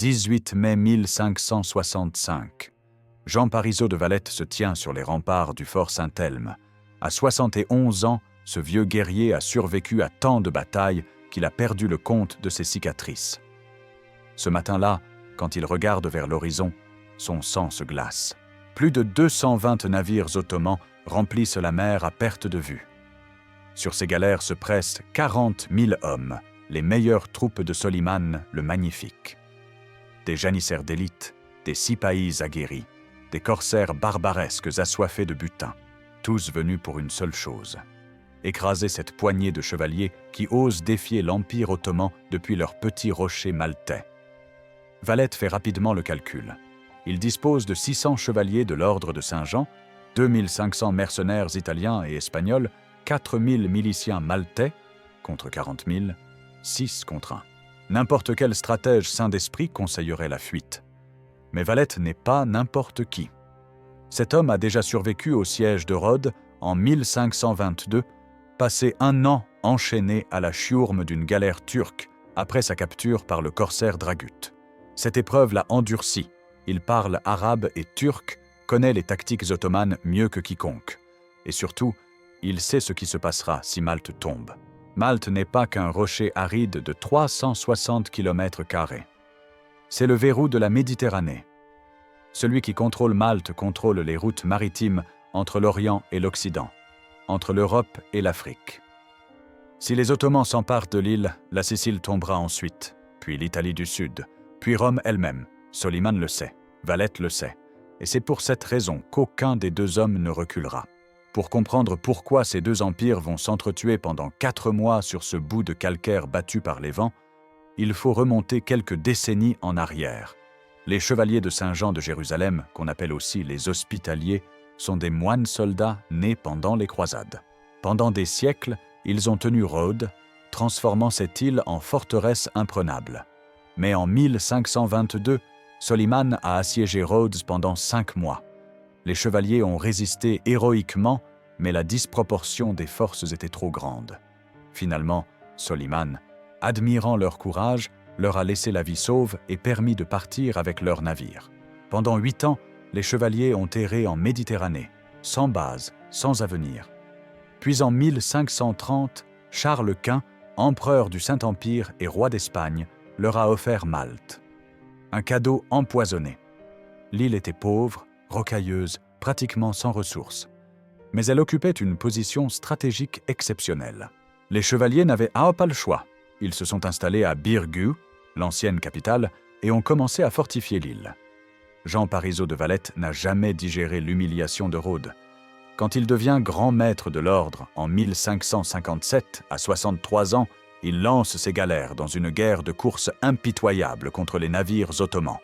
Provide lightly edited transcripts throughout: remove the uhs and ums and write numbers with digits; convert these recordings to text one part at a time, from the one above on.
18 mai 1565. Jean Parisot de Valette se tient sur les remparts du fort Saint-Elme. À 71 ans, ce vieux guerrier a survécu à tant de batailles qu'il a perdu le compte de ses cicatrices. Ce matin-là, quand il regarde vers l'horizon, son sang se glace. Plus de 220 navires ottomans remplissent la mer à perte de vue. Sur ces galères se pressent 40 000 hommes, les meilleures troupes de Soliman le Magnifique. Des janissaires d'élite, des sipahis aguerris, des corsaires barbaresques assoiffés de butin, tous venus pour une seule chose: écraser cette poignée de chevaliers qui osent défier l'Empire ottoman depuis leur petit rocher maltais. Valette fait rapidement le calcul. Il dispose de 600 chevaliers de l'ordre de Saint-Jean, 2500 mercenaires italiens et espagnols, 4000 miliciens maltais, contre 40 000, 6 contre 1. N'importe quel stratège sain d'esprit conseillerait la fuite. Mais Valette n'est pas n'importe qui. Cet homme a déjà survécu au siège de Rhodes en 1522, passé 1 an enchaîné à la chiourme d'une galère turque après sa capture par le corsaire Dragut. Cette épreuve l'a endurci. Il parle arabe et turc, connaît les tactiques ottomanes mieux que quiconque. Et surtout, il sait ce qui se passera si Malte tombe. Malte n'est pas qu'un rocher aride de 360 km². C'est le verrou de la Méditerranée. Celui qui contrôle Malte contrôle les routes maritimes entre l'Orient et l'Occident, entre l'Europe et l'Afrique. Si les Ottomans s'emparent de l'île, la Sicile tombera ensuite, puis l'Italie du Sud, puis Rome elle-même. Soliman le sait, Valette le sait, et c'est pour cette raison qu'aucun des deux hommes ne reculera. Pour comprendre pourquoi ces deux empires vont s'entretuer pendant 4 mois sur ce bout de calcaire battu par les vents, il faut remonter quelques décennies en arrière. Les chevaliers de Saint-Jean de Jérusalem, qu'on appelle aussi les Hospitaliers, sont des moines soldats nés pendant les croisades. Pendant des siècles, ils ont tenu Rhodes, transformant cette île en forteresse imprenable. Mais en 1522, Soliman a assiégé Rhodes pendant 5 mois. Les chevaliers ont résisté héroïquement, mais la disproportion des forces était trop grande. Finalement, Soliman, admirant leur courage, leur a laissé la vie sauve et permis de partir avec leurs navires. Pendant 8 ans, les chevaliers ont erré en Méditerranée, sans base, sans avenir. Puis en 1530, Charles Quint, empereur du Saint-Empire et roi d'Espagne, leur a offert Malte. Un cadeau empoisonné. L'île était pauvre, rocailleuse, pratiquement sans ressources. Mais elle occupait une position stratégique exceptionnelle. Les chevaliers n'avaient pas le choix. Ils se sont installés à Birgu, l'ancienne capitale, et ont commencé à fortifier l'île. Jean Parisot de Valette n'a jamais digéré l'humiliation de Rhodes. Quand il devient grand maître de l'ordre en 1557, à 63 ans, il lance ses galères dans une guerre de course impitoyable contre les navires ottomans.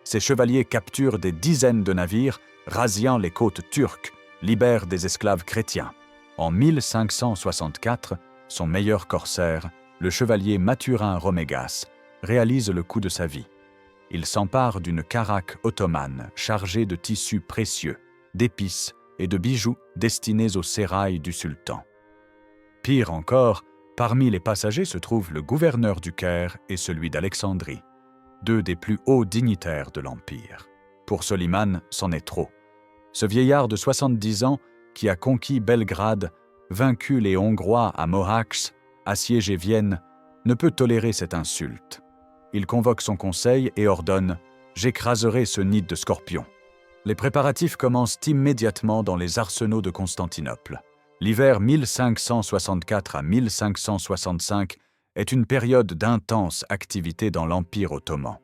Ses chevaliers capturent des dizaines de navires, razziant les côtes turques, libèrent des esclaves chrétiens. En 1564, son meilleur corsaire, le chevalier Mathurin Romégas, réalise le coup de sa vie. Il s'empare d'une caraque ottomane chargée de tissus précieux, d'épices et de bijoux destinés au sérail du sultan. Pire encore, parmi les passagers se trouvent le gouverneur du Caire et celui d'Alexandrie, 2 des plus hauts dignitaires de l'Empire. Pour Soliman, c'en est trop. Ce vieillard de 70 ans, qui a conquis Belgrade, vaincu les Hongrois à Mohacs, assiégé Vienne, ne peut tolérer cette insulte. Il convoque son conseil et ordonne « J'écraserai ce nid de scorpions ». Les préparatifs commencent immédiatement dans les arsenaux de Constantinople. L'hiver 1564 à 1565 est une période d'intense activité dans l'Empire ottoman.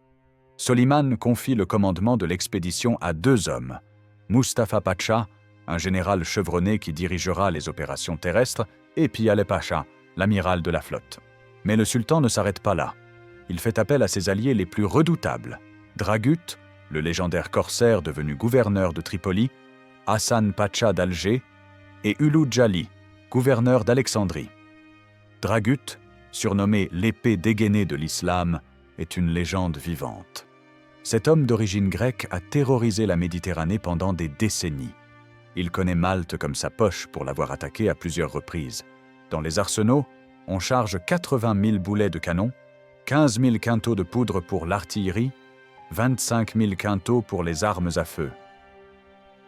Soliman confie le commandement de l'expédition à 2 hommes, Mustapha Pacha, un général chevronné qui dirigera les opérations terrestres, et Piale Pacha, l'amiral de la flotte. Mais le sultan ne s'arrête pas là. Il fait appel à ses alliés les plus redoutables, Dragut, le légendaire corsaire devenu gouverneur de Tripoli, Hassan Pacha d'Alger, et Ulu Jali, gouverneur d'Alexandrie. Dragut, surnommé l'épée dégainée de l'islam, est une légende vivante. Cet homme d'origine grecque a terrorisé la Méditerranée pendant des décennies. Il connaît Malte comme sa poche pour l'avoir attaqué à plusieurs reprises. Dans les arsenaux, on charge 80 000 boulets de canon, 15 000 quintaux de poudre pour l'artillerie 25 000 quintaux pour les armes à feu.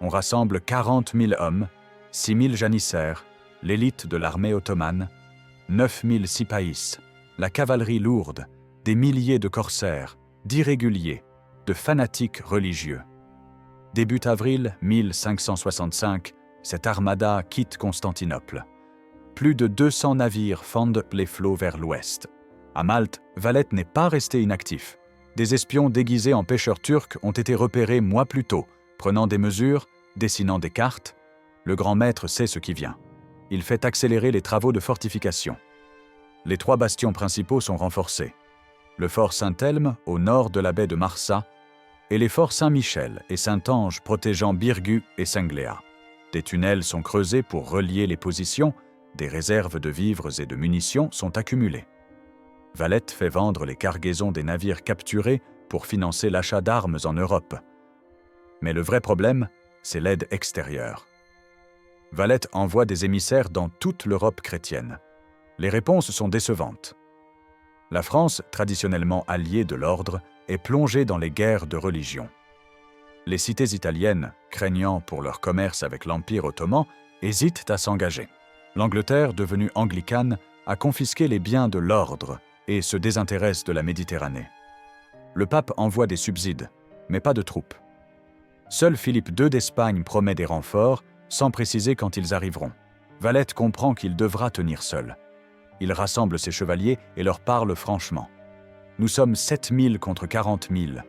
On rassemble 40 000 hommes, 6 000 janissaires, l'élite de l'armée ottomane, 9 000 sipahis, la cavalerie lourde, des milliers de corsaires, d'irréguliers, de fanatiques religieux. Début avril 1565, cette armada quitte Constantinople. Plus de 200 navires fendent les flots vers l'ouest. À Malte, Valette n'est pas resté inactif. Des espions déguisés en pêcheurs turcs ont été repérés mois plus tôt, prenant des mesures, dessinant des cartes. Le grand maître sait ce qui vient. Il fait accélérer les travaux de fortification. Les 3 bastions principaux sont renforcés. Le fort Saint-Elme, au nord de la baie de Marsa, et les forts Saint-Michel et Saint-Ange protégeant Birgu et Sengléa. Des tunnels sont creusés pour relier les positions, des réserves de vivres et de munitions sont accumulées. Valette fait vendre les cargaisons des navires capturés pour financer l'achat d'armes en Europe. Mais le vrai problème, c'est l'aide extérieure. Valette envoie des émissaires dans toute l'Europe chrétienne. Les réponses sont décevantes. La France, traditionnellement alliée de l'ordre, est plongée dans les guerres de religion. Les cités italiennes, craignant pour leur commerce avec l'Empire ottoman, hésitent à s'engager. L'Angleterre, devenue anglicane, a confisqué les biens de l'ordre et se désintéresse de la Méditerranée. Le pape envoie des subsides, mais pas de troupes. Seul Philippe II d'Espagne promet des renforts, sans préciser quand ils arriveront. Valette comprend qu'il devra tenir seul. Il rassemble ses chevaliers et leur parle franchement. Nous sommes 7 000 contre 40 000,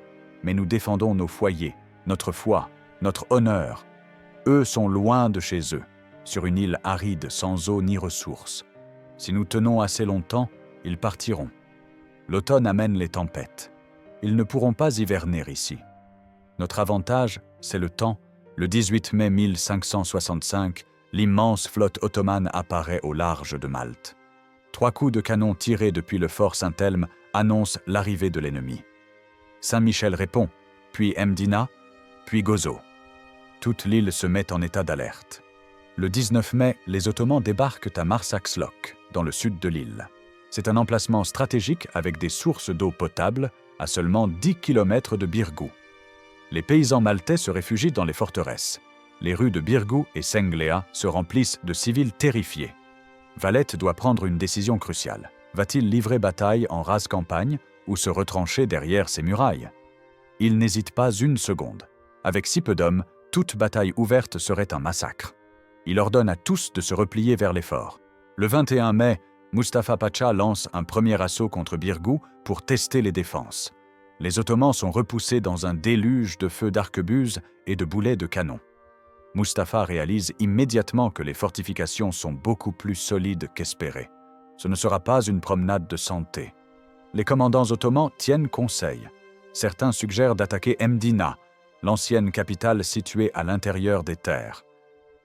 mais nous défendons nos foyers, notre foi, notre honneur. Eux sont loin de chez eux, sur une île aride sans eau ni ressources. Si nous tenons assez longtemps, ils partiront. L'automne amène les tempêtes. Ils ne pourront pas hiverner ici. Notre avantage, c'est le temps. Le 18 mai 1565, l'immense flotte ottomane apparaît au large de Malte. 3 coups de canon tirés depuis le fort Saint-Elme annoncent l'arrivée de l'ennemi. Saint-Michel répond, puis Mdina, puis Gozo. Toute l'île se met en état d'alerte. Le 19 mai, les Ottomans débarquent à Marsaxlok, dans le sud de l'île. C'est un emplacement stratégique avec des sources d'eau potable à seulement 10 km de Birgu. Les paysans maltais se réfugient dans les forteresses. Les rues de Birgu et Sengléa se remplissent de civils terrifiés. Valette doit prendre une décision cruciale. Va-t-il livrer bataille en rase campagne ou se retrancher derrière ses murailles? Il n'hésite pas une seconde. Avec si peu d'hommes, toute bataille ouverte serait un massacre. Il ordonne à tous de se replier vers les forts. Le 21 mai, Mustapha Pacha lance un premier assaut contre Birgu pour tester les défenses. Les Ottomans sont repoussés dans un déluge de feux d'arquebuses et de boulets de canon. Mustapha réalise immédiatement que les fortifications sont beaucoup plus solides qu'espéré. Ce ne sera pas une promenade de santé. Les commandants ottomans tiennent conseil. Certains suggèrent d'attaquer Mdina, l'ancienne capitale située à l'intérieur des terres.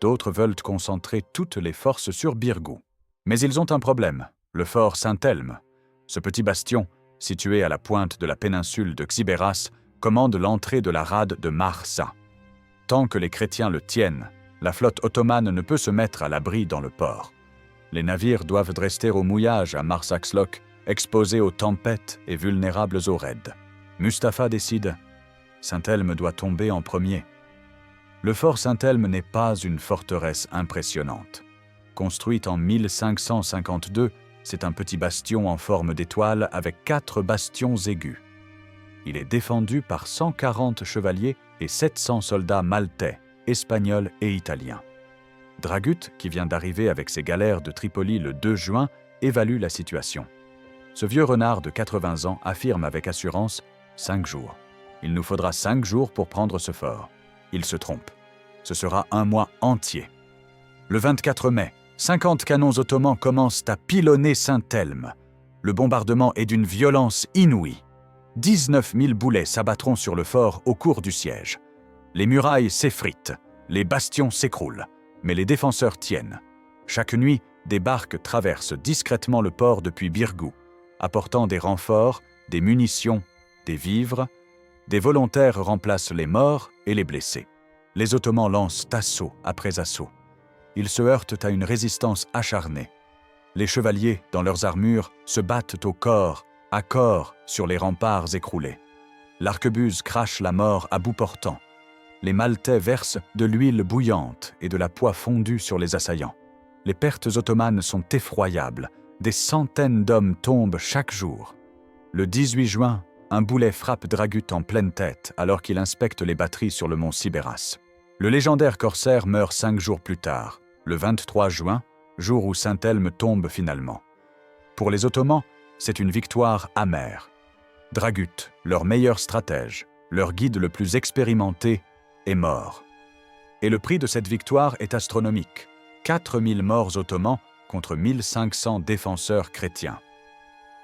D'autres veulent concentrer toutes les forces sur Birgu. Mais ils ont un problème, le fort Saint-Elme. Ce petit bastion, situé à la pointe de la péninsule de Xibéras, commande l'entrée de la rade de Marsa. Tant que les chrétiens le tiennent, la flotte ottomane ne peut se mettre à l'abri dans le port. Les navires doivent rester au mouillage à Marsaxlok, exposés aux tempêtes et vulnérables aux raids. Mustapha décide, Saint-Elme doit tomber en premier. Le fort Saint-Elme n'est pas une forteresse impressionnante. Construite en 1552, c'est un petit bastion en forme d'étoile avec 4 bastions aigus. Il est défendu par 140 chevaliers et 700 soldats maltais, espagnols et italiens. Dragut, qui vient d'arriver avec ses galères de Tripoli le 2 juin, évalue la situation. Ce vieux renard de 80 ans affirme avec assurance « 5 jours. Il nous faudra 5 jours pour prendre ce fort. » Il se trompe. Ce sera un mois entier. Le 24 mai, 50 canons ottomans commencent à pilonner Saint-Elme. Le bombardement est d'une violence inouïe. 19 000 boulets s'abattront sur le fort au cours du siège. Les murailles s'effritent, les bastions s'écroulent, mais les défenseurs tiennent. Chaque nuit, des barques traversent discrètement le port depuis Birgu, apportant des renforts, des munitions, des vivres. Des volontaires remplacent les morts et les blessés. Les Ottomans lancent assaut après assaut. Ils se heurtent à une résistance acharnée. Les chevaliers, dans leurs armures, se battent au corps, à corps, sur les remparts écroulés. L'arquebuse crache la mort à bout portant. Les Maltais versent de l'huile bouillante et de la poix fondue sur les assaillants. Les pertes ottomanes sont effroyables. Des centaines d'hommes tombent chaque jour. Le 18 juin, un boulet frappe Dragut en pleine tête alors qu'il inspecte les batteries sur le mont Sibéras. Le légendaire corsaire meurt 5 jours plus tard, le 23 juin, jour où Saint-Elme tombe finalement. Pour les Ottomans, c'est une victoire amère. Dragut, leur meilleur stratège, leur guide le plus expérimenté, est mort. Et le prix de cette victoire est astronomique. 4000 morts ottomans contre 1500 défenseurs chrétiens.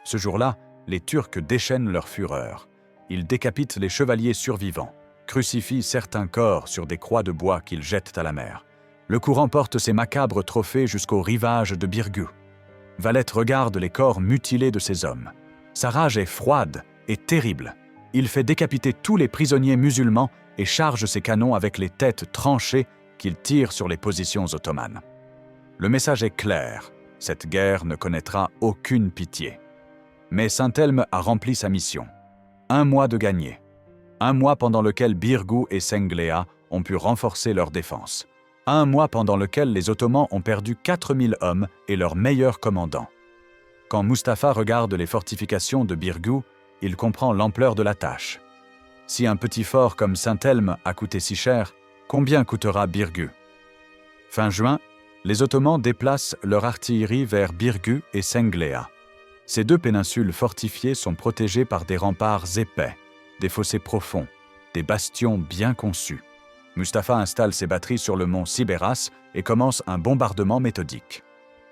Ce jour-là, les Turcs déchaînent leur fureur. Ils décapitent les chevaliers survivants, crucifient certains corps sur des croix de bois qu'ils jettent à la mer. Le courant porte ces macabres trophées jusqu'au rivage de Birgu. Valette regarde les corps mutilés de ces hommes. Sa rage est froide et terrible. Il fait décapiter tous les prisonniers musulmans et charge ses canons avec les têtes tranchées qu'il tire sur les positions ottomanes. Le message est clair, cette guerre ne connaîtra aucune pitié. Mais Saint-Elme a rempli sa mission. 1 mois de gagné. 1 mois pendant lequel Birgu et Sengléa ont pu renforcer leur défense. 1 mois pendant lequel les Ottomans ont perdu 4000 hommes et leur meilleur commandant. Quand Mustapha regarde les fortifications de Birgu, il comprend l'ampleur de la tâche. Si un petit fort comme Saint-Elme a coûté si cher, combien coûtera Birgu? Fin juin, les Ottomans déplacent leur artillerie vers Birgu et Sengléa. Ces 2 péninsules fortifiées sont protégées par des remparts épais, des fossés profonds, des bastions bien conçus. Mustapha installe ses batteries sur le mont Sibéras et commence un bombardement méthodique.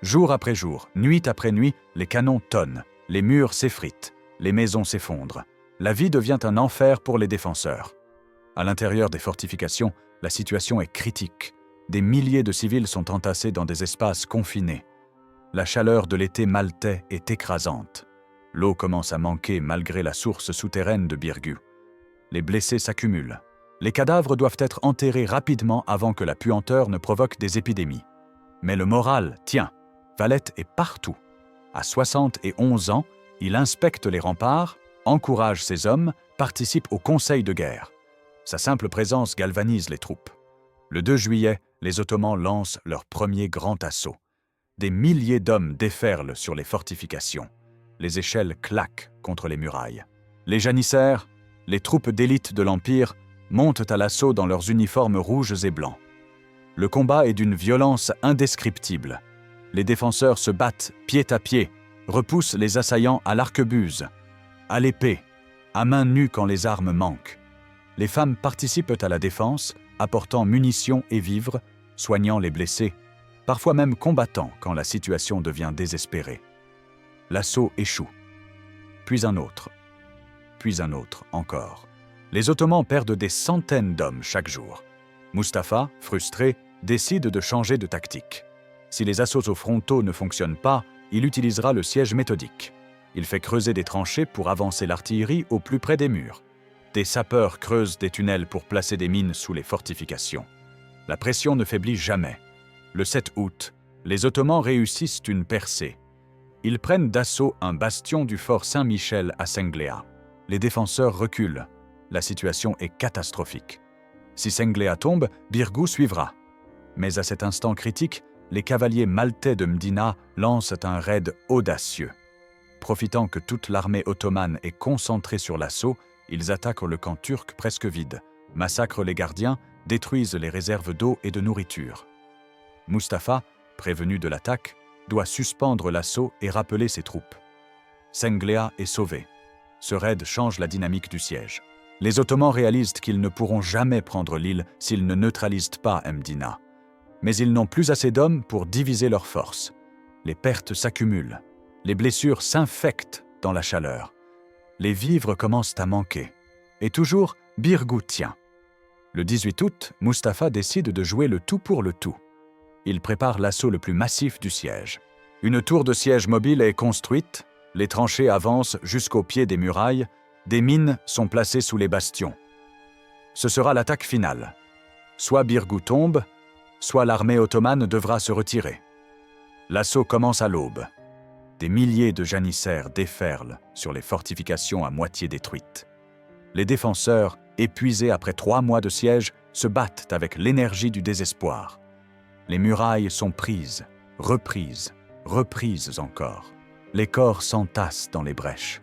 Jour après jour, nuit après nuit, les canons tonnent, les murs s'effritent, les maisons s'effondrent. La vie devient un enfer pour les défenseurs. À l'intérieur des fortifications, la situation est critique. Des milliers de civils sont entassés dans des espaces confinés. La chaleur de l'été maltais est écrasante. L'eau commence à manquer malgré la source souterraine de Birgu. Les blessés s'accumulent. Les cadavres doivent être enterrés rapidement avant que la puanteur ne provoque des épidémies. Mais le moral tient. Valette est partout. À 71 ans, il inspecte les remparts, encourage ses hommes, participe au conseil de guerre. Sa simple présence galvanise les troupes. Le 2 juillet, les Ottomans lancent leur premier grand assaut. Des milliers d'hommes déferlent sur les fortifications. Les échelles claquent contre les murailles. Les janissaires, les troupes d'élite de l'Empire, montent à l'assaut dans leurs uniformes rouges et blancs. Le combat est d'une violence indescriptible. Les défenseurs se battent pied à pied, repoussent les assaillants à l'arquebuse, à l'épée, à main nue quand les armes manquent. Les femmes participent à la défense, apportant munitions et vivres, soignant les blessés, parfois même combattant quand la situation devient désespérée. L'assaut échoue. Puis un autre encore. Les Ottomans perdent des centaines d'hommes chaque jour. Mustapha, frustré, décide de changer de tactique. Si les assauts aux frontaux ne fonctionnent pas, il utilisera le siège méthodique. Il fait creuser des tranchées pour avancer l'artillerie au plus près des murs. Des sapeurs creusent des tunnels pour placer des mines sous les fortifications. La pression ne faiblit jamais. Le 7 août, les Ottomans réussissent une percée. Ils prennent d'assaut un bastion du fort Saint-Michel à Sengléa. Les défenseurs reculent. La situation est catastrophique. Si Sengléa tombe, Birgu suivra. Mais à cet instant critique, les cavaliers maltais de Mdina lancent un raid audacieux. Profitant que toute l'armée ottomane est concentrée sur l'assaut, ils attaquent le camp turc presque vide, massacrent les gardiens, détruisent les réserves d'eau et de nourriture. Mustapha, prévenu de l'attaque, doit suspendre l'assaut et rappeler ses troupes. Sengléa est sauvé. Ce raid change la dynamique du siège. Les Ottomans réalisent qu'ils ne pourront jamais prendre l'île s'ils ne neutralisent pas Mdina. Mais ils n'ont plus assez d'hommes pour diviser leurs forces. Les pertes s'accumulent. Les blessures s'infectent dans la chaleur. Les vivres commencent à manquer. Et toujours, Birgu tient. Le 18 août, Mustapha décide de jouer le tout pour le tout. Il prépare l'assaut le plus massif du siège. Une tour de siège mobile est construite, les tranchées avancent jusqu'au pied des murailles, des mines sont placées sous les bastions. Ce sera l'attaque finale. Soit Birgu tombe, soit l'armée ottomane devra se retirer. L'assaut commence à l'aube. Des milliers de janissaires déferlent sur les fortifications à moitié détruites. Les défenseurs, épuisés après 3 mois de siège, se battent avec l'énergie du désespoir. Les murailles sont prises, reprises, reprises encore. Les corps s'entassent dans les brèches.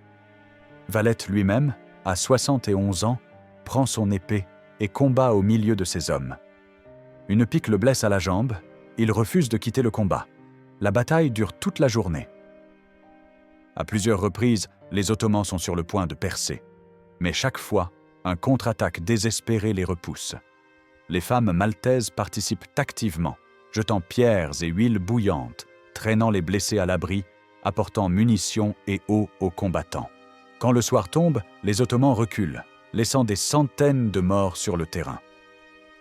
Valette lui-même, à 71 ans, prend son épée et combat au milieu de ses hommes. Une pique le blesse à la jambe, il refuse de quitter le combat. La bataille dure toute la journée. À plusieurs reprises, les Ottomans sont sur le point de percer. Mais chaque fois, un contre-attaque désespéré les repousse. Les femmes maltaises participent activement, jetant pierres et huiles bouillantes, traînant les blessés à l'abri, apportant munitions et eau aux combattants. Quand le soir tombe, les Ottomans reculent, laissant des centaines de morts sur le terrain.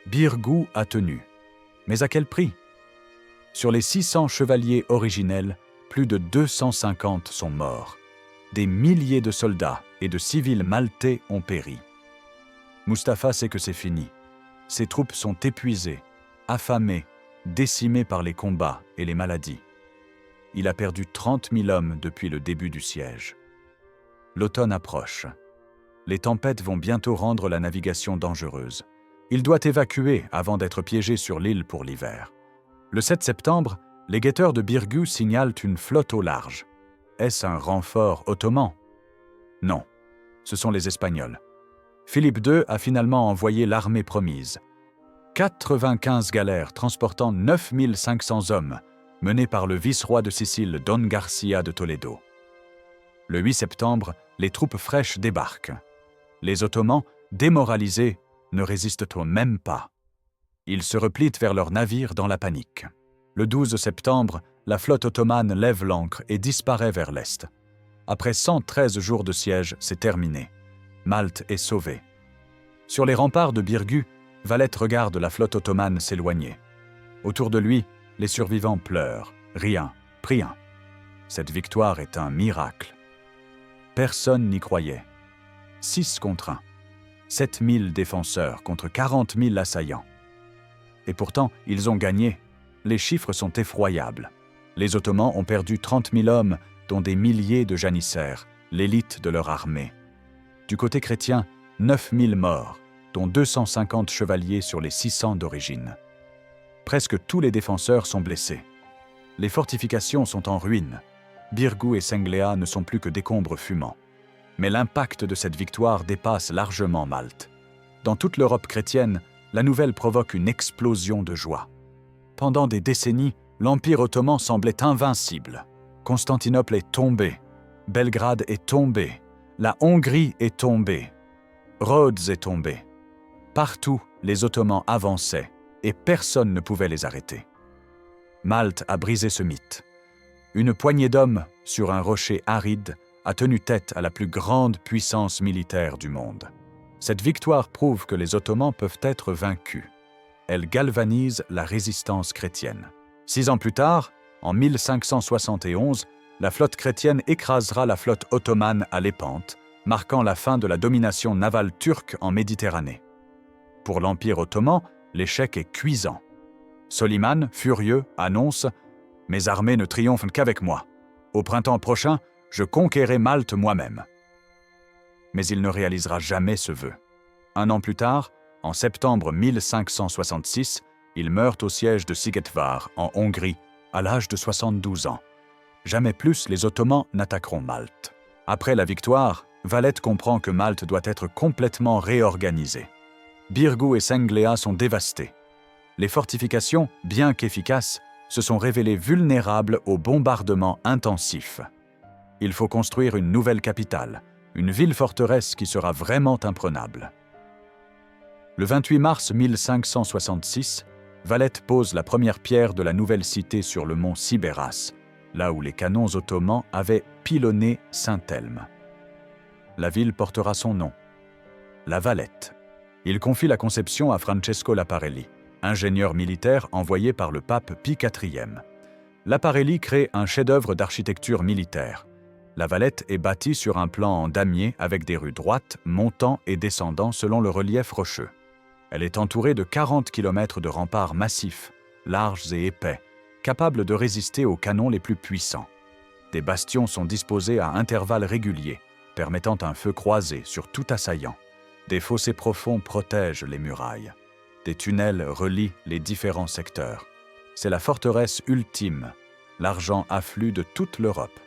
Birgu a tenu. Mais à quel prix? Sur les 600 chevaliers originels, plus de 250 sont morts. Des milliers de soldats et de civils maltais ont péri. Mustapha sait que c'est fini. Ses troupes sont épuisées, affamées, décimées par les combats et les maladies. Il a perdu 30 000 hommes depuis le début du siège. L'automne approche. Les tempêtes vont bientôt rendre la navigation dangereuse. Il doit évacuer avant d'être piégé sur l'île pour l'hiver. Le 7 septembre, les guetteurs de Birgu signalent une flotte au large. Est-ce un renfort ottoman? Non, ce sont les Espagnols. Philippe II a finalement envoyé l'armée promise. 95 galères transportant 9500 hommes, menées par le vice-roi de Sicile Don Garcia de Toledo. Le 8 septembre, les troupes fraîches débarquent. Les Ottomans, démoralisés, ne résistent même pas. Ils se replient vers leurs navires dans la panique. Le 12 septembre, la flotte ottomane lève l'ancre et disparaît vers l'est. Après 113 jours de siège, c'est terminé. Malte est sauvée. Sur les remparts de Birgu, Valette regarde la flotte ottomane s'éloigner. Autour de lui, les survivants pleurent. Rien, rien. Cette victoire est un miracle. Personne n'y croyait. 6 contre 1. 7000 défenseurs contre 40 000 assaillants. Et pourtant, ils ont gagné. Les chiffres sont effroyables. Les Ottomans ont perdu 30 000 hommes, dont des milliers de janissaires, l'élite de leur armée. Du côté chrétien, 9 000 morts, dont 250 chevaliers sur les 600 d'origine. Presque tous les défenseurs sont blessés. Les fortifications sont en ruine. Birgu et Senglea ne sont plus que décombres fumants. Mais l'impact de cette victoire dépasse largement Malte. Dans toute l'Europe chrétienne, la nouvelle provoque une explosion de joie. Pendant des décennies, l'Empire ottoman semblait invincible. Constantinople est tombée, Belgrade est tombée, la Hongrie est tombée, Rhodes est tombée. Partout, les Ottomans avançaient et personne ne pouvait les arrêter. Malte a brisé ce mythe. Une poignée d'hommes, sur un rocher aride, a tenu tête à la plus grande puissance militaire du monde. Cette victoire prouve que les Ottomans peuvent être vaincus. Elle galvanise la résistance chrétienne. 6 ans plus tard, en 1571, la flotte chrétienne écrasera la flotte ottomane à Lépante, marquant la fin de la domination navale turque en Méditerranée. Pour l'Empire ottoman, l'échec est cuisant. Soliman, furieux, annonce « Mes armées ne triomphent qu'avec moi. Au printemps prochain, je conquérai Malte moi-même. » Mais il ne réalisera jamais ce vœu. 1 an plus tard, en septembre 1566, il meurt au siège de Szigetvar, en Hongrie, à l'âge de 72 ans. Jamais plus les Ottomans n'attaqueront Malte. Après la victoire, Valette comprend que Malte doit être complètement réorganisée. Birgu et Senglea sont dévastés. Les fortifications, bien qu'efficaces, se sont révélées vulnérables aux bombardements intensifs. Il faut construire une nouvelle capitale, une ville-forteresse qui sera vraiment imprenable. Le 28 mars 1566, Valette pose la première pierre de la nouvelle cité sur le mont Sibéras, là où les canons ottomans avaient pilonné Saint-Elme. La ville portera son nom, la Valette. Il confie la conception à Francesco Laparelli, ingénieur militaire envoyé par le pape Pie IV. Laparelli crée un chef-d'œuvre d'architecture militaire. La Valette est bâtie sur un plan en damier avec des rues droites, montant et descendant selon le relief rocheux. Elle est entourée de 40 km de remparts massifs, larges et épais, capables de résister aux canons les plus puissants. Des bastions sont disposés à intervalles réguliers, permettant un feu croisé sur tout assaillant. Des fossés profonds protègent les murailles. Des tunnels relient les différents secteurs. C'est la forteresse ultime. L'argent afflue de toute l'Europe.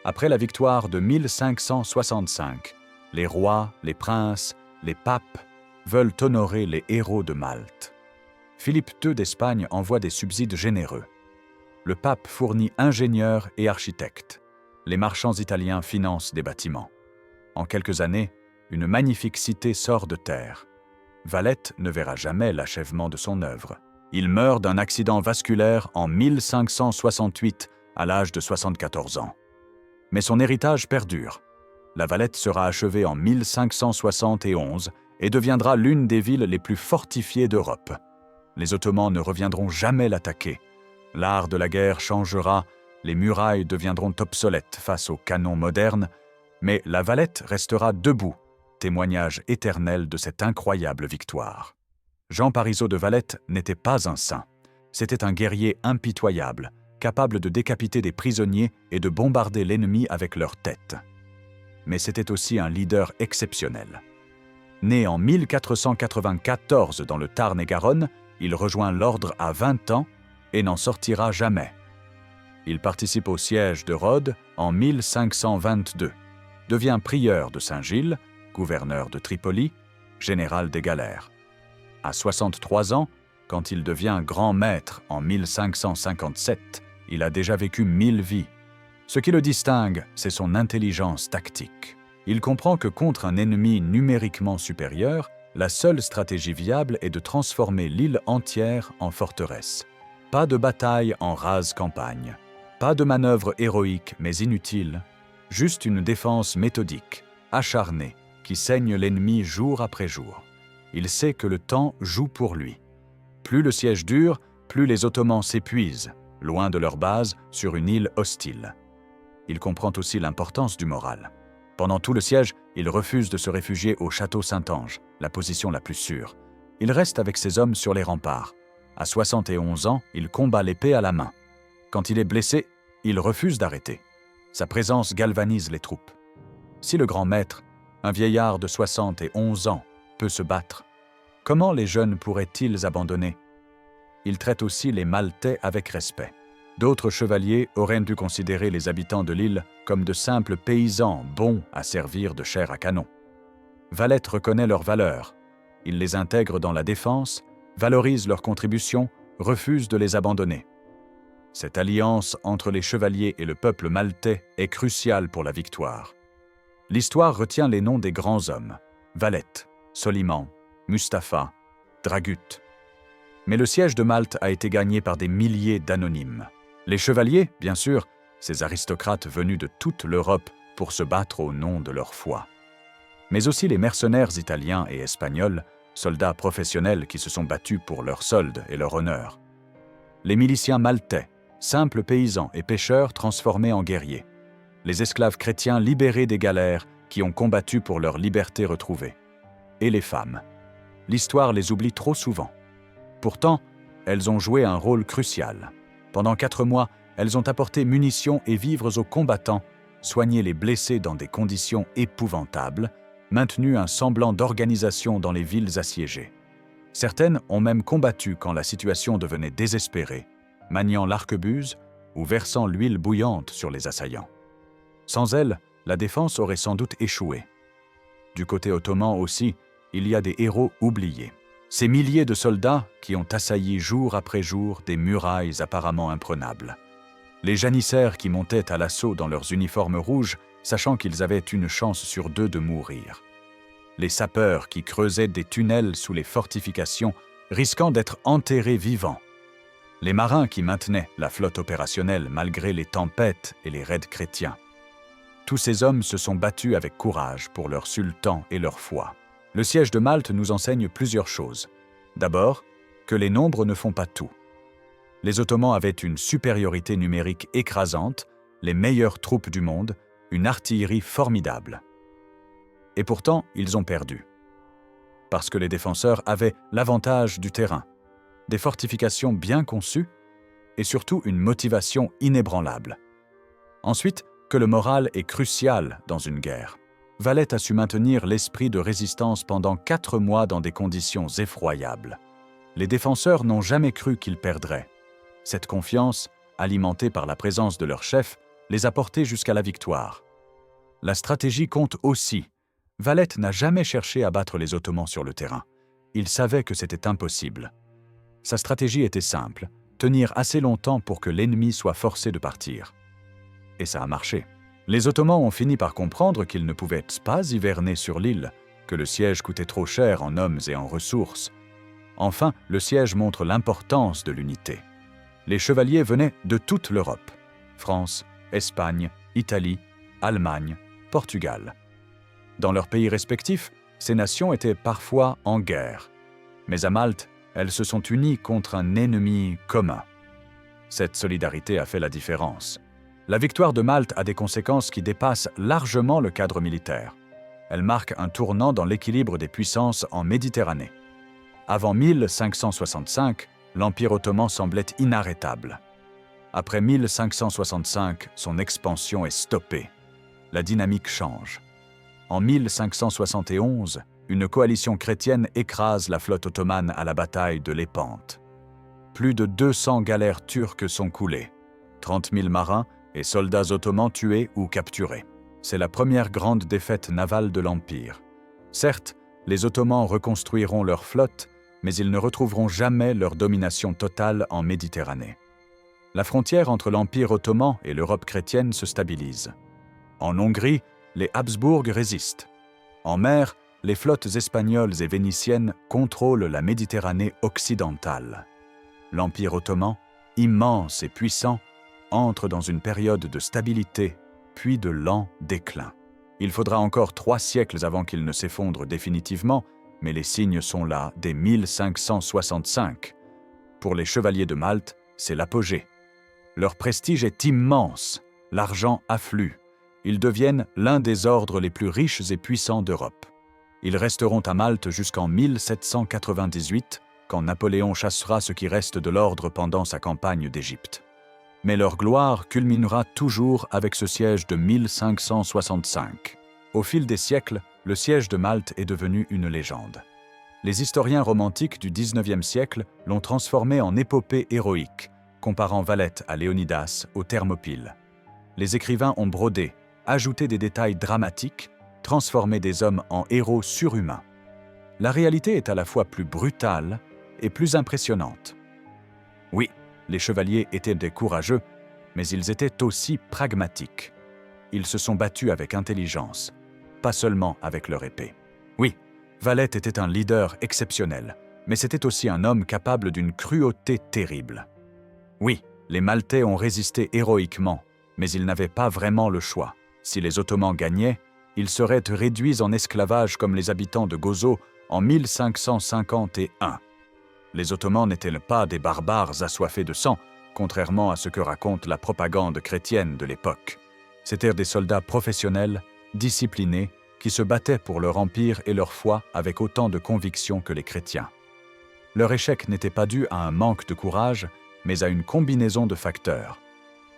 Après la victoire de 1565, les rois, les princes, les papes veulent honorer les héros de Malte. Philippe II d'Espagne envoie des subsides généreux. Le pape fournit ingénieurs et architectes. Les marchands italiens financent des bâtiments. En quelques années, une magnifique cité sort de terre. Valette ne verra jamais l'achèvement de son œuvre. Il meurt d'un accident vasculaire en 1568 à l'âge de 74 ans. Mais son héritage perdure. La Valette sera achevée en 1571 et deviendra l'une des villes les plus fortifiées d'Europe. Les Ottomans ne reviendront jamais l'attaquer. L'art de la guerre changera, les murailles deviendront obsolètes face aux canons modernes, mais la Valette restera debout, témoignage éternel de cette incroyable victoire. Jean Parisot de Valette n'était pas un saint. C'était un guerrier impitoyable, capable de décapiter des prisonniers et de bombarder l'ennemi avec leur tête. Mais c'était aussi un leader exceptionnel. Né en 1494 dans le Tarn-et-Garonne, il rejoint l'ordre à 20 ans et n'en sortira jamais. Il participe au siège de Rhodes en 1522, devient prieur de Saint-Gilles, gouverneur de Tripoli, général des galères. À 63 ans, quand il devient grand maître en 1557, il a déjà vécu 1000 vies. Ce qui le distingue, c'est son intelligence tactique. Il comprend que contre un ennemi numériquement supérieur, la seule stratégie viable est de transformer l'île entière en forteresse. Pas de bataille en rase campagne. Pas de manœuvre héroïque mais inutile. Juste une défense méthodique, acharnée, qui saigne l'ennemi jour après jour. Il sait que le temps joue pour lui. Plus le siège dure, plus les Ottomans s'épuisent, loin de leur base, sur une île hostile. Il comprend aussi l'importance du moral. Pendant tout le siège, il refuse de se réfugier au château Saint-Ange, la position la plus sûre. Il reste avec ses hommes sur les remparts. À 71 ans, il combat l'épée à la main. Quand il est blessé, il refuse d'arrêter. Sa présence galvanise les troupes. Si le grand maître, un vieillard de 71 ans, peut se battre, comment les jeunes pourraient-ils abandonner? Il traite aussi les Maltais avec respect. D'autres chevaliers auraient dû considérer les habitants de l'île comme de simples paysans bons à servir de chair à canon. Valette reconnaît leurs valeurs. Il les intègre dans la défense, valorise leurs contributions, refuse de les abandonner. Cette alliance entre les chevaliers et le peuple maltais est cruciale pour la victoire. L'histoire retient les noms des grands hommes, Valette, Soliman, Mustapha, Dragut. Mais le siège de Malte a été gagné par des milliers d'anonymes. Les chevaliers, bien sûr, ces aristocrates venus de toute l'Europe pour se battre au nom de leur foi. Mais aussi les mercenaires italiens et espagnols, soldats professionnels qui se sont battus pour leur solde et leur honneur. Les miliciens maltais, simples paysans et pêcheurs transformés en guerriers. Les esclaves chrétiens libérés des galères qui ont combattu pour leur liberté retrouvée. Et les femmes. L'histoire les oublie trop souvent. Pourtant, elles ont joué un rôle crucial. Pendant 4 mois, elles ont apporté munitions et vivres aux combattants, soigné les blessés dans des conditions épouvantables, maintenu un semblant d'organisation dans les villes assiégées. Certaines ont même combattu quand la situation devenait désespérée, maniant l'arquebuse ou versant l'huile bouillante sur les assaillants. Sans elles, la défense aurait sans doute échoué. Du côté ottoman aussi, il y a des héros oubliés. Ces milliers de soldats qui ont assailli jour après jour des murailles apparemment imprenables. Les janissaires qui montaient à l'assaut dans leurs uniformes rouges, sachant qu'ils avaient une chance sur 2 de mourir. Les sapeurs qui creusaient des tunnels sous les fortifications, risquant d'être enterrés vivants. Les marins qui maintenaient la flotte opérationnelle malgré les tempêtes et les raids chrétiens. Tous ces hommes se sont battus avec courage pour leur sultan et leur foi. Le siège de Malte nous enseigne plusieurs choses. D'abord, que les nombres ne font pas tout. Les Ottomans avaient une supériorité numérique écrasante, les meilleures troupes du monde, une artillerie formidable. Et pourtant, ils ont perdu. Parce que les défenseurs avaient l'avantage du terrain, des fortifications bien conçues et surtout une motivation inébranlable. Ensuite, que le moral est crucial dans une guerre. Valette a su maintenir l'esprit de résistance pendant 4 mois dans des conditions effroyables. Les défenseurs n'ont jamais cru qu'ils perdraient. Cette confiance, alimentée par la présence de leur chef, les a portés jusqu'à la victoire. La stratégie compte aussi. Valette n'a jamais cherché à battre les Ottomans sur le terrain. Il savait que c'était impossible. Sa stratégie était simple, tenir assez longtemps pour que l'ennemi soit forcé de partir. Et ça a marché. Les Ottomans ont fini par comprendre qu'ils ne pouvaient pas hiverner sur l'île, que le siège coûtait trop cher en hommes et en ressources. Enfin, le siège montre l'importance de l'unité. Les chevaliers venaient de toute l'Europe. France, Espagne, Italie, Allemagne, Portugal. Dans leurs pays respectifs, ces nations étaient parfois en guerre. Mais à Malte, elles se sont unies contre un ennemi commun. Cette solidarité a fait la différence. La victoire de Malte a des conséquences qui dépassent largement le cadre militaire. Elle marque un tournant dans l'équilibre des puissances en Méditerranée. Avant 1565, l'Empire ottoman semblait inarrêtable. Après 1565, son expansion est stoppée. La dynamique change. En 1571, une coalition chrétienne écrase la flotte ottomane à la bataille de Lépante. Plus de 200 galères turques sont coulées, 30 000 marins et soldats ottomans tués ou capturés. C'est la première grande défaite navale de l'Empire. Certes, les Ottomans reconstruiront leur flotte, mais ils ne retrouveront jamais leur domination totale en Méditerranée. La frontière entre l'Empire ottoman et l'Europe chrétienne se stabilise. En Hongrie, les Habsbourg résistent. En mer, les flottes espagnoles et vénitiennes contrôlent la Méditerranée occidentale. L'Empire ottoman, immense et puissant, entre dans une période de stabilité, puis de lent déclin. Il faudra encore 3 siècles avant qu'il ne s'effondre définitivement, mais les signes sont là dès 1565. Pour les chevaliers de Malte, c'est l'apogée. Leur prestige est immense, l'argent afflue. Ils deviennent l'un des ordres les plus riches et puissants d'Europe. Ils resteront à Malte jusqu'en 1798, quand Napoléon chassera ce qui reste de l'ordre pendant sa campagne d'Égypte. Mais leur gloire culminera toujours avec ce siège de 1565. Au fil des siècles, le siège de Malte est devenu une légende. Les historiens romantiques du XIXe siècle l'ont transformé en épopée héroïque, comparant Valette à Léonidas aux Thermopyles. Les écrivains ont brodé, ajouté des détails dramatiques, transformé des hommes en héros surhumains. La réalité est à la fois plus brutale et plus impressionnante. Oui, les chevaliers étaient des courageux, mais ils étaient aussi pragmatiques. Ils se sont battus avec intelligence, pas seulement avec leur épée. Oui, Valette était un leader exceptionnel, mais c'était aussi un homme capable d'une cruauté terrible. Oui, les Maltais ont résisté héroïquement, mais ils n'avaient pas vraiment le choix. Si les Ottomans gagnaient, ils seraient réduits en esclavage comme les habitants de Gozo en 1551. Les Ottomans n'étaient pas des barbares assoiffés de sang, contrairement à ce que raconte la propagande chrétienne de l'époque. C'étaient des soldats professionnels, disciplinés, qui se battaient pour leur empire et leur foi avec autant de conviction que les chrétiens. Leur échec n'était pas dû à un manque de courage, mais à une combinaison de facteurs.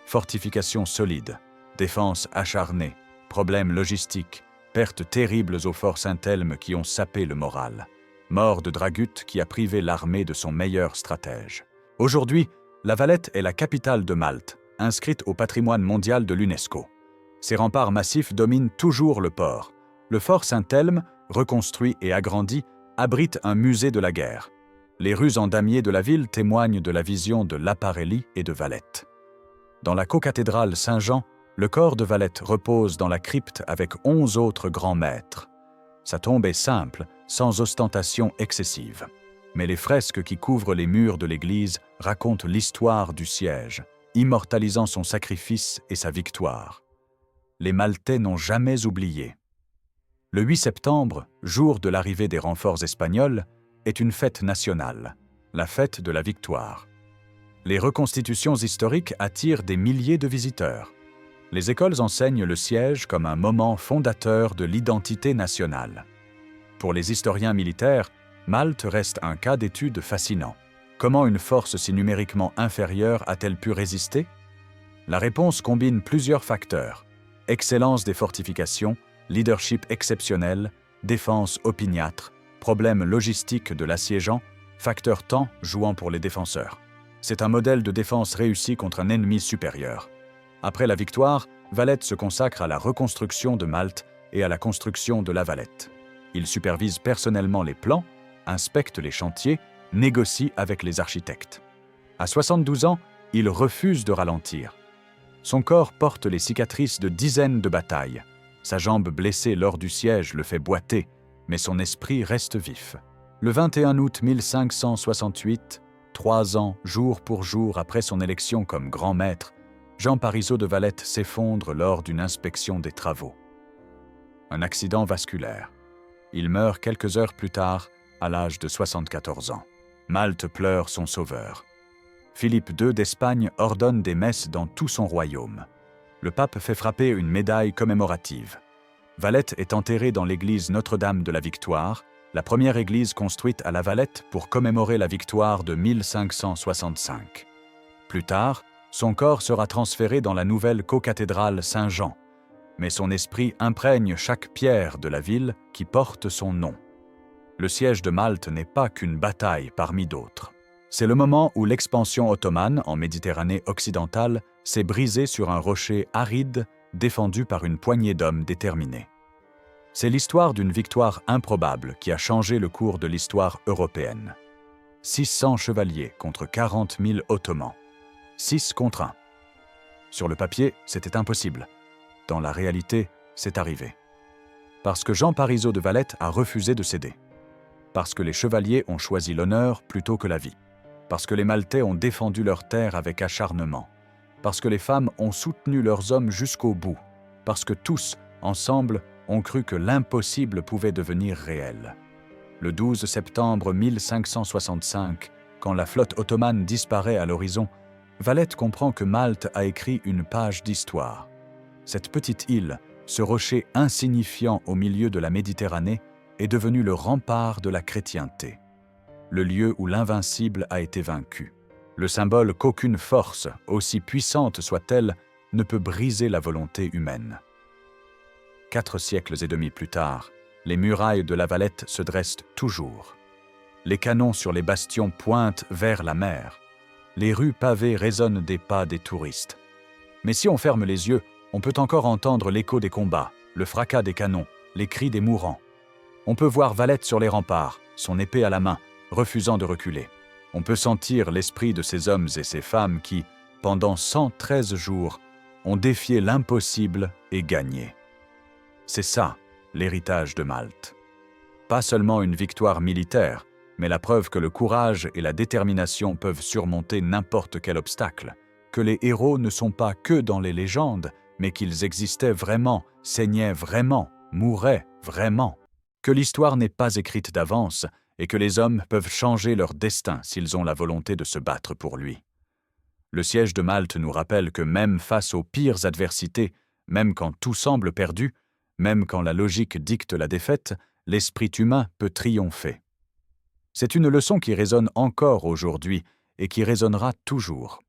Fortifications solides, défense acharnée, problèmes logistiques, pertes terribles aux forces intelmes qui ont sapé le moral, mort de Dragut qui a privé l'armée de son meilleur stratège. Aujourd'hui, La Valette est la capitale de Malte, inscrite au patrimoine mondial de l'UNESCO. Ses remparts massifs dominent toujours le port. Le fort Saint-Elme, reconstruit et agrandi, abrite un musée de la guerre. Les rues en damier de la ville témoignent de la vision de Laparelli et de Valette. Dans la cocathédrale Saint-Jean, le corps de Valette repose dans la crypte avec 11 autres grands maîtres. Sa tombe est simple, sans ostentation excessive. Mais les fresques qui couvrent les murs de l'église racontent l'histoire du siège, immortalisant son sacrifice et sa victoire. Les Maltais n'ont jamais oublié. Le 8 septembre, jour de l'arrivée des renforts espagnols, est une fête nationale, la fête de la victoire. Les reconstitutions historiques attirent des milliers de visiteurs. Les écoles enseignent le siège comme un moment fondateur de l'identité nationale. Pour les historiens militaires, Malte reste un cas d'étude fascinant. Comment une force si numériquement inférieure a-t-elle pu résister? La réponse combine plusieurs facteurs: excellence des fortifications, Leadership exceptionnel, défense opiniâtre, problème logistique de l'assiégeant, facteur temps jouant pour les défenseurs. C'est un modèle de défense réussi contre un ennemi supérieur. Après la victoire, Valette se consacre à la reconstruction de Malte et à la construction de La Valette. Il supervise personnellement les plans, inspecte les chantiers, négocie avec les architectes. À 72 ans, il refuse de ralentir. Son corps porte les cicatrices de dizaines de batailles. Sa jambe blessée lors du siège le fait boiter, mais son esprit reste vif. Le 21 août 1568, 3 ans jour pour jour après son élection comme grand maître, Jean Parisot de Valette s'effondre lors d'une inspection des travaux. Un accident vasculaire. Il meurt quelques heures plus tard, à l'âge de 74 ans. Malte pleure son sauveur. Philippe II d'Espagne ordonne des messes dans tout son royaume. Le pape fait frapper une médaille commémorative. Valette est enterré dans l'église Notre-Dame de la Victoire, la première église construite à La Valette pour commémorer la victoire de 1565. Plus tard, son corps sera transféré dans la nouvelle cocathédrale Saint-Jean, mais son esprit imprègne chaque pierre de la ville qui porte son nom. Le siège de Malte n'est pas qu'une bataille parmi d'autres. C'est le moment où l'expansion ottomane en Méditerranée occidentale s'est brisée sur un rocher aride défendu par une poignée d'hommes déterminés. C'est l'histoire d'une victoire improbable qui a changé le cours de l'histoire européenne. 600 chevaliers contre 40 000 Ottomans. 6 contre 1. Sur le papier, c'était impossible. Dans la réalité, c'est arrivé. Parce que Jean Parisot de Valette a refusé de céder. Parce que les chevaliers ont choisi l'honneur plutôt que la vie. Parce que les Maltais ont défendu leurs terres avec acharnement. Parce que les femmes ont soutenu leurs hommes jusqu'au bout. Parce que tous, ensemble, ont cru que l'impossible pouvait devenir réel. Le 12 septembre 1565, quand la flotte ottomane disparaît à l'horizon, Valette comprend que Malte a écrit une page d'histoire. Cette petite île, ce rocher insignifiant au milieu de la Méditerranée, est devenu le rempart de la chrétienté. Le lieu où l'invincible a été vaincu. Le symbole qu'aucune force, aussi puissante soit-elle, ne peut briser la volonté humaine. 4 siècles et demi plus tard, les murailles de La Valette se dressent toujours. Les canons sur les bastions pointent vers la mer. Les rues pavées résonnent des pas des touristes. Mais si on ferme les yeux, on peut encore entendre l'écho des combats, le fracas des canons, les cris des mourants. On peut voir Valette sur les remparts, son épée à la main, refusant de reculer. On peut sentir l'esprit de ces hommes et ces femmes qui, pendant 113 jours, ont défié l'impossible et gagné. C'est ça, l'héritage de Malte. Pas seulement une victoire militaire, mais la preuve que le courage et la détermination peuvent surmonter n'importe quel obstacle, que les héros ne sont pas que dans les légendes, mais qu'ils existaient vraiment, saignaient vraiment, mouraient vraiment, que l'histoire n'est pas écrite d'avance et que les hommes peuvent changer leur destin s'ils ont la volonté de se battre pour lui. Le siège de Malte nous rappelle que même face aux pires adversités, même quand tout semble perdu, même quand la logique dicte la défaite, l'esprit humain peut triompher. C'est une leçon qui résonne encore aujourd'hui et qui résonnera toujours.